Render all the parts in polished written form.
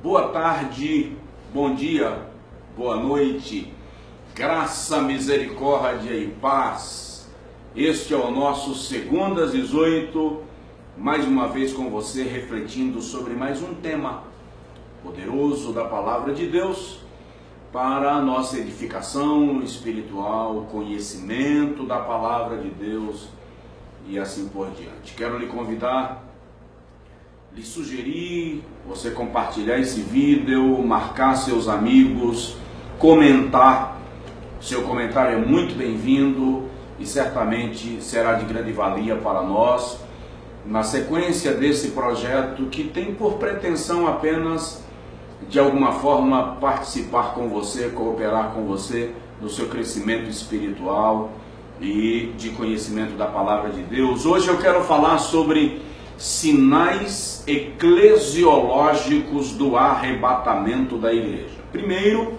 Boa tarde, bom dia, boa noite, graça, misericórdia e paz. Este é o nosso Segundas 18, mais uma vez com você, refletindo sobre mais um tema poderoso da Palavra de Deus para a nossa edificação espiritual, conhecimento da Palavra de Deus e assim por diante. Quero lhe convidar, lhe sugerir você compartilhar esse vídeo, marcar seus amigos, comentar. Seu comentário é muito bem-vindo e certamente será de grande valia para nós na sequência desse projeto que tem por pretensão apenas de alguma forma participar com você, cooperar com você no seu crescimento espiritual e de conhecimento da Palavra de Deus. Hoje eu quero falar sobre sinais eclesiológicos do arrebatamento da igreja. Primeiro,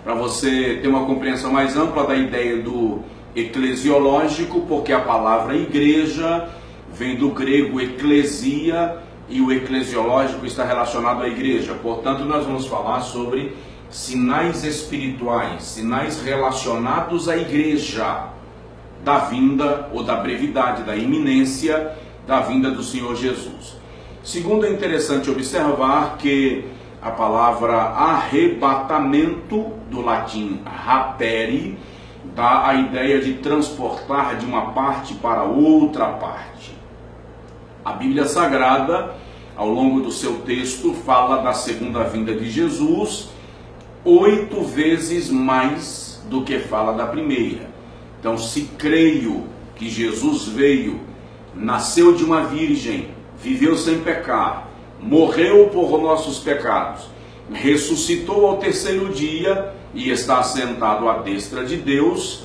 para você ter uma compreensão mais ampla da ideia do eclesiológico, porque a palavra igreja vem do grego eclesia e o eclesiológico está relacionado à igreja. Portanto, nós vamos falar sobre sinais espirituais, sinais relacionados à igreja, da vinda ou da brevidade, da iminência da vinda do Senhor Jesus. Segundo, é interessante observar que a palavra arrebatamento, do latim rapere, dá a ideia de transportar de uma parte para outra parte. A Bíblia Sagrada, ao longo do seu texto, fala da segunda vinda de Jesus 8 vezes mais do que fala da primeira. Então, se creio que Jesus veio, nasceu de uma virgem, viveu sem pecar, morreu por nossos pecados, ressuscitou ao terceiro dia e está assentado à destra de Deus,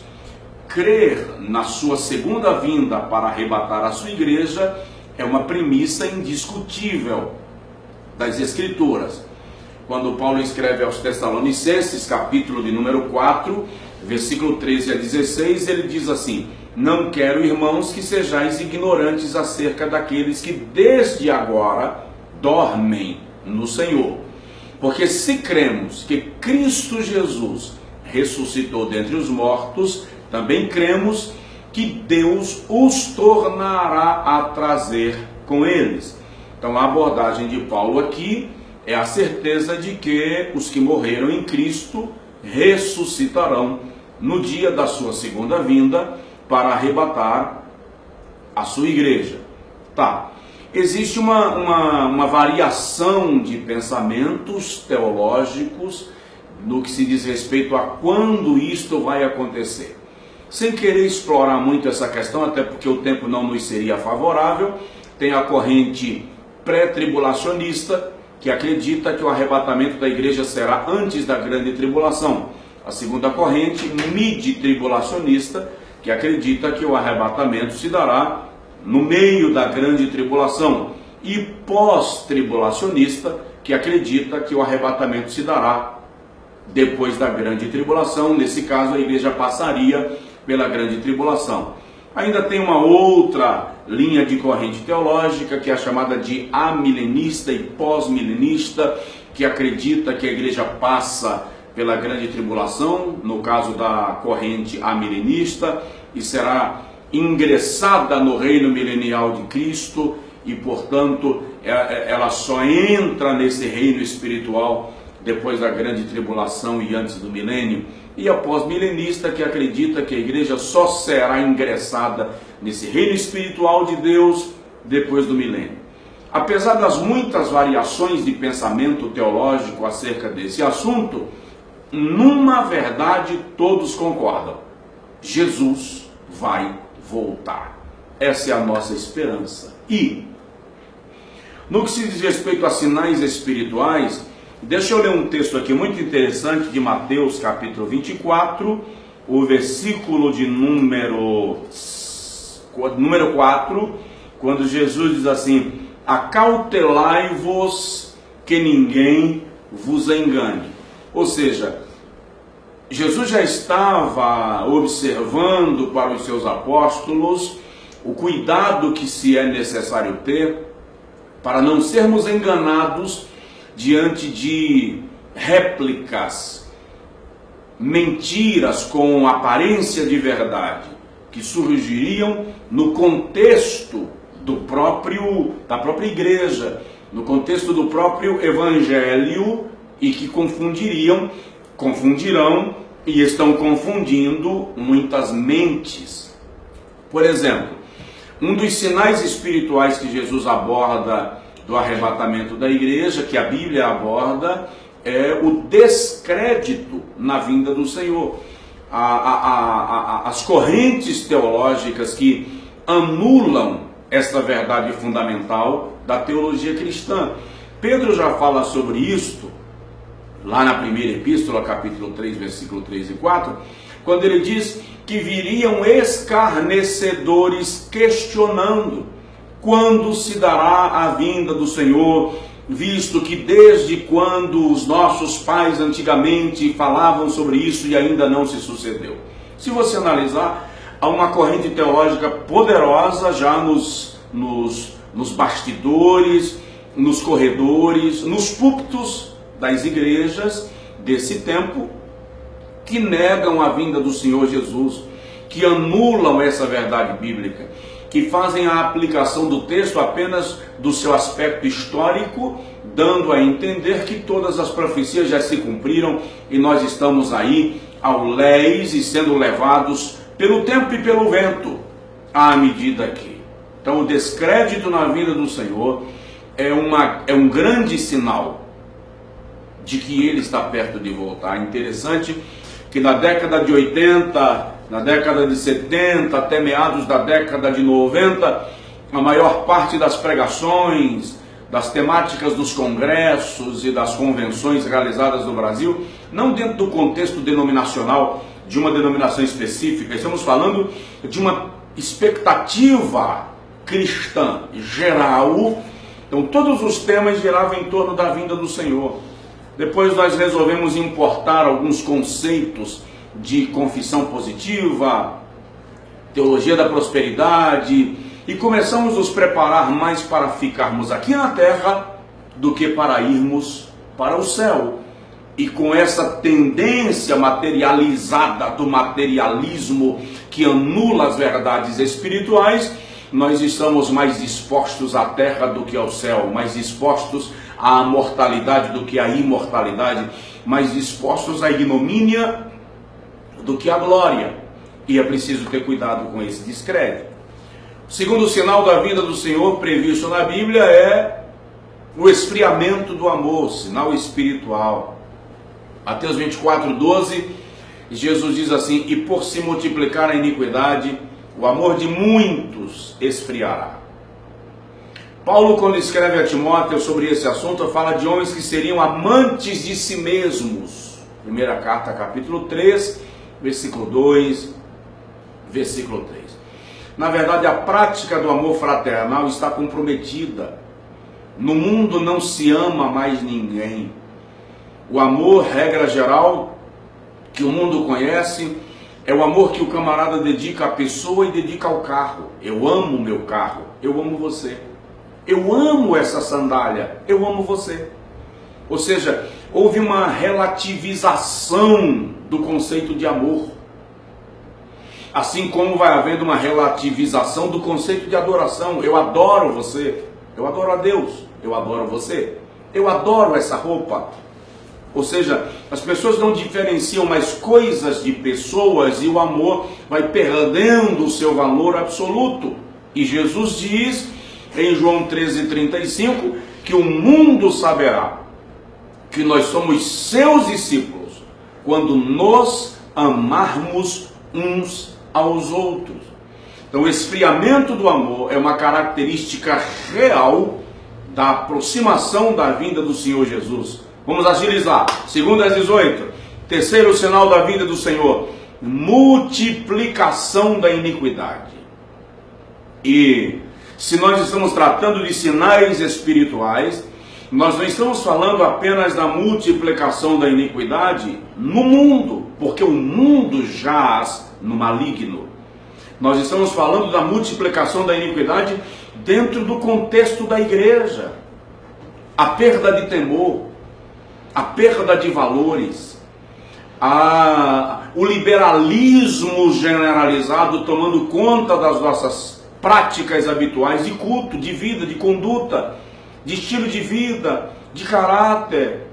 crer na sua segunda vinda para arrebatar a sua igreja é uma premissa indiscutível das Escrituras. Quando Paulo escreve aos Tessalonicenses, capítulo de número 4, versículo 13 a 16, ele diz assim: não quero, irmãos, que sejais ignorantes acerca daqueles que desde agora dormem no Senhor. Porque se cremos que Cristo Jesus ressuscitou dentre os mortos, também cremos que Deus os tornará a trazer com eles. Então a abordagem de Paulo aqui é a certeza de que os que morreram em Cristo ressuscitarão no dia da sua segunda vinda para arrebatar a sua igreja. Existe uma variação de pensamentos teológicos no que se diz respeito a quando isto vai acontecer. Sem querer explorar muito essa questão, até porque o tempo não nos seria favorável, tem a corrente pré-tribulacionista, que acredita que o arrebatamento da igreja será antes da grande tribulação. A segunda corrente, mid-tribulacionista, que acredita que o arrebatamento se dará no meio da grande tribulação. E pós-tribulacionista, que acredita que o arrebatamento se dará depois da grande tribulação. Nesse caso, a igreja passaria pela grande tribulação. Ainda tem uma outra linha de corrente teológica, que é a chamada de amilenista e pós-milenista, que acredita que a igreja passa pela grande tribulação, no caso da corrente amilenista, e será ingressada no reino milenial de Cristo, e portanto ela só entra nesse reino espiritual depois da grande tribulação e antes do milênio. E a pós-milenista, que acredita que a igreja só será ingressada nesse reino espiritual de Deus depois do milênio. Apesar das muitas variações de pensamento teológico acerca desse assunto, numa verdade todos concordam: Jesus vai voltar. Essa é a nossa esperança. E no que se diz respeito a sinais espirituais, deixa eu ler um texto aqui muito interessante de Mateus capítulo 24, o versículo de número 4, quando Jesus diz assim: acautelai-vos que ninguém vos engane. Ou seja, Jesus já estava observando para os seus apóstolos o cuidado que se é necessário ter para não sermos enganados diante de réplicas, mentiras com aparência de verdade, que surgiriam no contexto da própria igreja, no contexto do próprio evangelho, e que confundirão e estão confundindo muitas mentes. Por exemplo, um dos sinais espirituais que Jesus aborda do arrebatamento da igreja, que a Bíblia aborda, é o descrédito na vinda do Senhor. As correntes teológicas que anulam esta verdade fundamental da teologia cristã. Pedro já fala sobre isto lá na primeira epístola, capítulo 3, versículo 3 e 4, quando ele diz que viriam escarnecedores questionando quando se dará a vinda do Senhor, visto que desde quando os nossos pais antigamente falavam sobre isso e ainda não se sucedeu. Se você analisar, há uma corrente teológica poderosa já nos bastidores, nos corredores, nos púlpitos das igrejas desse tempo, que negam a vinda do Senhor Jesus, que anulam essa verdade bíblica, que fazem a aplicação do texto apenas do seu aspecto histórico, dando a entender que todas as profecias já se cumpriram e nós estamos aí ao léis e sendo levados pelo tempo e pelo vento, à medida que. Então o descrédito na vida do Senhor é um grande sinal de que Ele está perto de voltar. Interessante que na década de 80, na década de 70, até meados da década de 90, a maior parte das pregações, das temáticas dos congressos e das convenções realizadas no Brasil, não dentro do contexto denominacional de uma denominação específica, estamos falando de uma expectativa cristã geral. Então todos os temas giravam em torno da vinda do Senhor. Depois nós resolvemos importar alguns conceitos de confissão positiva, teologia da prosperidade, e começamos a nos preparar mais para ficarmos aqui na terra do que para irmos para o céu. E com essa tendência materializada do materialismo que anula as verdades espirituais, nós estamos mais dispostos à terra do que ao céu, mais dispostos à mortalidade do que à imortalidade, mais dispostos à ignomínia do que à glória. E é preciso ter cuidado com esse descrédito. O segundo sinal da vinda do Senhor previsto na Bíblia é o esfriamento do amor, sinal espiritual. Mateus 24:12, Jesus diz assim: e por se multiplicar a iniquidade, o amor de muitos esfriará. Paulo, quando escreve a Timóteo sobre esse assunto, fala de homens que seriam amantes de si mesmos. Primeira carta, capítulo 3, versículo 2, versículo 3. Na verdade, a prática do amor fraternal está comprometida. No mundo não se ama mais ninguém. O amor, regra geral, que o mundo conhece, é o amor que o camarada dedica à pessoa e dedica ao carro. Eu amo o meu carro, eu amo você. Eu amo essa sandália, eu amo você. Ou seja, houve uma relativização do conceito de amor. Assim como vai havendo uma relativização do conceito de adoração. Eu adoro você, eu adoro a Deus, eu adoro você, eu adoro essa roupa. Ou seja, as pessoas não diferenciam mais coisas de pessoas e o amor vai perdendo o seu valor absoluto. E Jesus diz em João 13:35 que o mundo saberá que nós somos seus discípulos quando nos amarmos uns aos outros. Então o esfriamento do amor é uma característica real da aproximação da vinda do Senhor Jesus. Vamos agilizar. 2:18. Terceiro sinal da vinda do Senhor: multiplicação da iniquidade. E se nós estamos tratando de sinais espirituais, nós não estamos falando apenas da multiplicação da iniquidade no mundo, porque o mundo jaz no maligno. Nós estamos falando da multiplicação da iniquidade dentro do contexto da igreja. a perda de temor, a perda de valores, o liberalismo generalizado tomando conta das nossas práticas habituais de culto, de vida, de conduta, de estilo de vida, de caráter.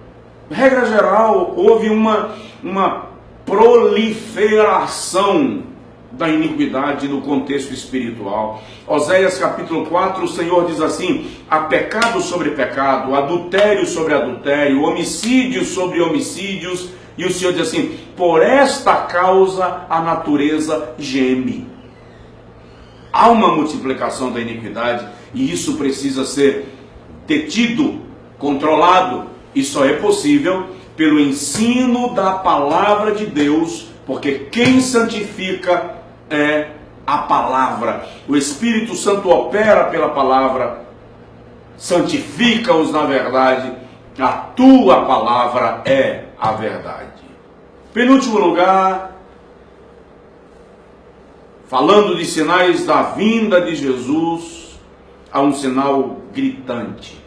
Regra geral, houve uma proliferação da iniquidade no contexto espiritual. Oséias capítulo 4, o Senhor diz assim: há pecado sobre pecado, adultério sobre adultério, homicídio sobre homicídios, e o Senhor diz assim: por esta causa a natureza geme. Há uma multiplicação da iniquidade, e isso precisa ser detido, controlado, e só é possível pelo ensino da palavra de Deus, porque quem santifica é a palavra. O Espírito Santo opera pela palavra, santifica-os na verdade, a tua palavra é a verdade. Penúltimo lugar, falando de sinais da vinda de Jesus, há um sinal gritante,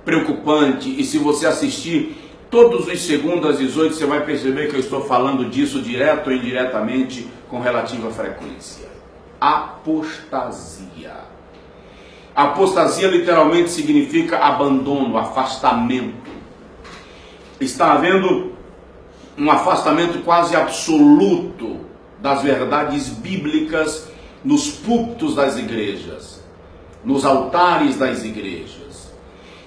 preocupante, e se você assistir todos os segundos às 18, você vai perceber que eu estou falando disso direto ou indiretamente com relativa frequência. Apostasia. Apostasia literalmente significa abandono, afastamento. Está havendo um afastamento quase absoluto das verdades bíblicas nos púlpitos das igrejas, nos altares das igrejas.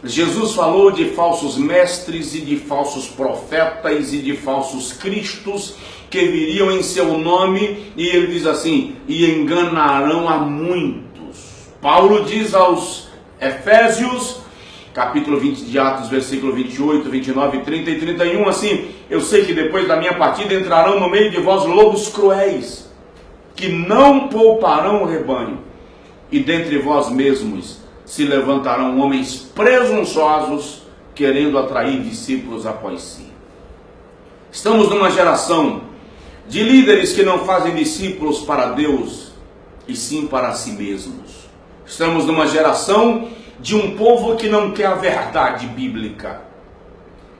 Jesus falou de falsos mestres e de falsos profetas e de falsos cristos que viriam em seu nome, e ele diz assim: e enganarão a muitos. Paulo diz aos Efésios, capítulo 20 de Atos, versículo 28, 29, 30 e 31, assim: eu sei que depois da minha partida entrarão no meio de vós lobos cruéis, que não pouparão o rebanho, e dentre vós mesmos se levantarão homens presunçosos, querendo atrair discípulos após si. Estamos numa geração de líderes que não fazem discípulos para Deus, e sim para si mesmos. Estamos numa geração de um povo que não quer a verdade bíblica.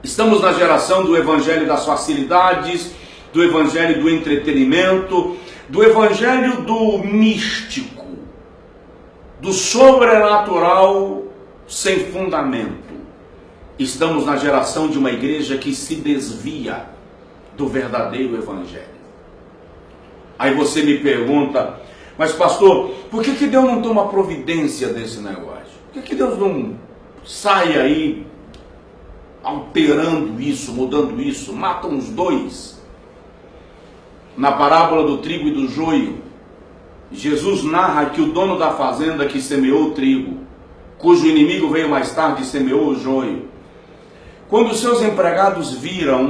Estamos na geração do evangelho das facilidades, do evangelho do entretenimento, do evangelho do místico, do sobrenatural sem fundamento. Estamos na geração de uma igreja que se desvia do verdadeiro evangelho. Aí você me pergunta: mas pastor, por que Deus não toma providência desse negócio? Por que Deus não sai aí alterando isso, mudando isso, matam os dois? Na parábola do trigo e do joio, Jesus narra que o dono da fazenda que semeou o trigo, cujo inimigo veio mais tarde e semeou o joio, quando os seus empregados viram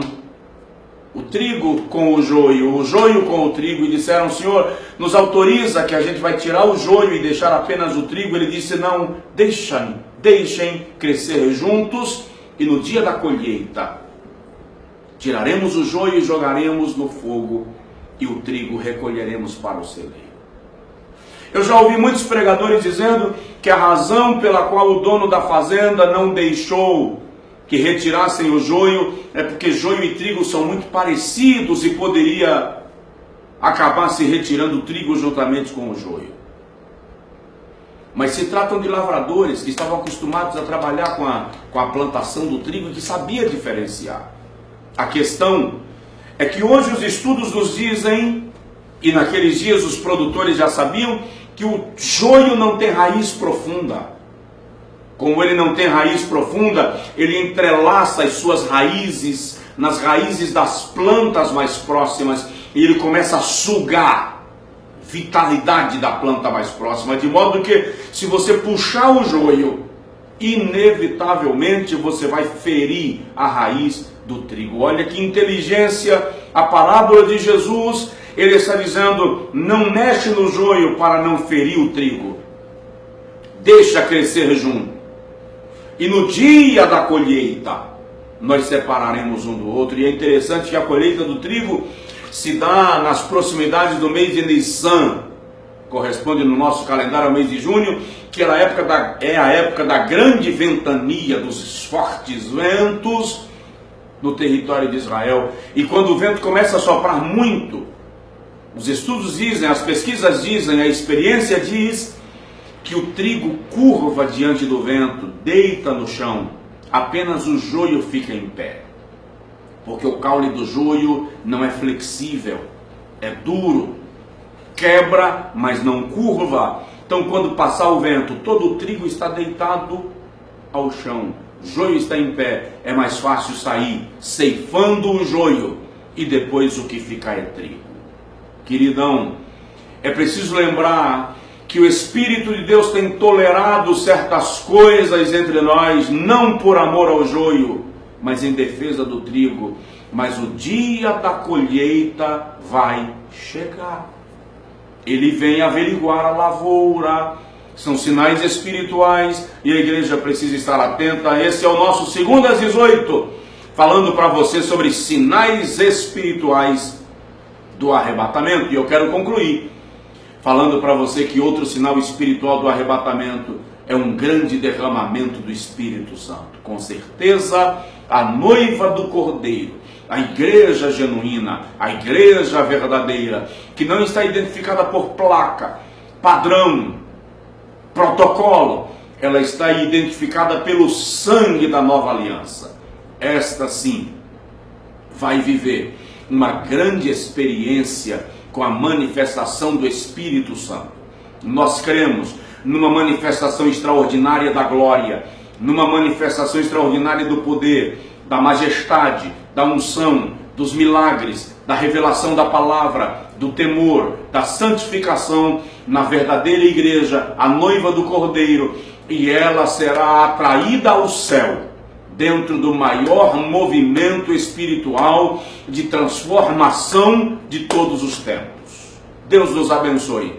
o trigo com o joio com o trigo, e disseram: Senhor, nos autoriza que a gente vai tirar o joio e deixar apenas o trigo. Ele disse: não, deixem crescer juntos, e no dia da colheita tiraremos o joio e jogaremos no fogo, e o trigo recolheremos para o celeiro. Eu já ouvi muitos pregadores dizendo que a razão pela qual o dono da fazenda não deixou que retirassem o joio é porque joio e trigo são muito parecidos e poderia acabar se retirando o trigo juntamente com o joio. Mas se tratam de lavradores que estavam acostumados a trabalhar com a plantação do trigo e que sabia diferenciar. A questão é que hoje os estudos nos dizem, e naqueles dias os produtores já sabiam, que o joio não tem raiz profunda. Como ele não tem raiz profunda, ele entrelaça as suas raízes nas raízes das plantas mais próximas, e ele começa a sugar vitalidade da planta mais próxima, de modo que se você puxar o joio, inevitavelmente você vai ferir a raiz do trigo. Olha que inteligência a parábola de Jesus. Ele está dizendo: não mexe no joio para não ferir o trigo, deixa crescer junto, e no dia da colheita nós separaremos um do outro. E é interessante que a colheita do trigo se dá nas proximidades do mês de Nissan, corresponde no nosso calendário ao mês de junho, que é a época da grande ventania, dos fortes ventos no território de Israel. E quando o vento começa a soprar muito, os estudos dizem, as pesquisas dizem, a experiência diz que o trigo curva diante do vento, deita no chão, apenas o joio fica em pé, porque o caule do joio não é flexível, é duro, quebra, mas não curva. Então, quando passar o vento, todo o trigo está deitado ao chão, o joio está em pé, é mais fácil sair ceifando o joio, e depois o que fica é trigo. Queridão, é preciso lembrar que o Espírito de Deus tem tolerado certas coisas entre nós, não por amor ao joio, mas em defesa do trigo. Mas o dia da colheita vai chegar. Ele vem averiguar a lavoura. São sinais espirituais e a igreja precisa estar atenta. Esse é o nosso 2/18, falando para você sobre sinais espirituais do arrebatamento. E eu quero concluir falando para você que outro sinal espiritual do arrebatamento é um grande derramamento do Espírito Santo. Com certeza, a noiva do Cordeiro, a igreja genuína, a igreja verdadeira, que não está identificada por placa, padrão, protocolo, ela está identificada pelo sangue da nova aliança. Esta sim vai viver uma grande experiência com a manifestação do Espírito Santo. Nós cremos numa manifestação extraordinária da glória, numa manifestação extraordinária do poder, da majestade, da unção, dos milagres, da revelação da palavra, do temor, da santificação na verdadeira igreja, a noiva do Cordeiro, e ela será atraída ao céu, dentro do maior movimento espiritual de transformação de todos os tempos. Deus nos abençoe.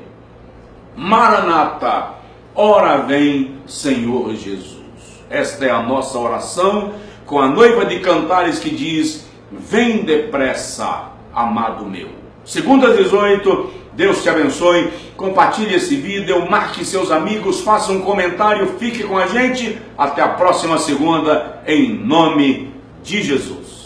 Maranata, ora vem, Senhor Jesus. Esta é a nossa oração com a noiva de Cantares que diz: vem depressa, amado meu. 2/18, Deus te abençoe. Compartilhe esse vídeo, marque seus amigos, faça um comentário, fique com a gente. Até a próxima segunda, em nome de Jesus.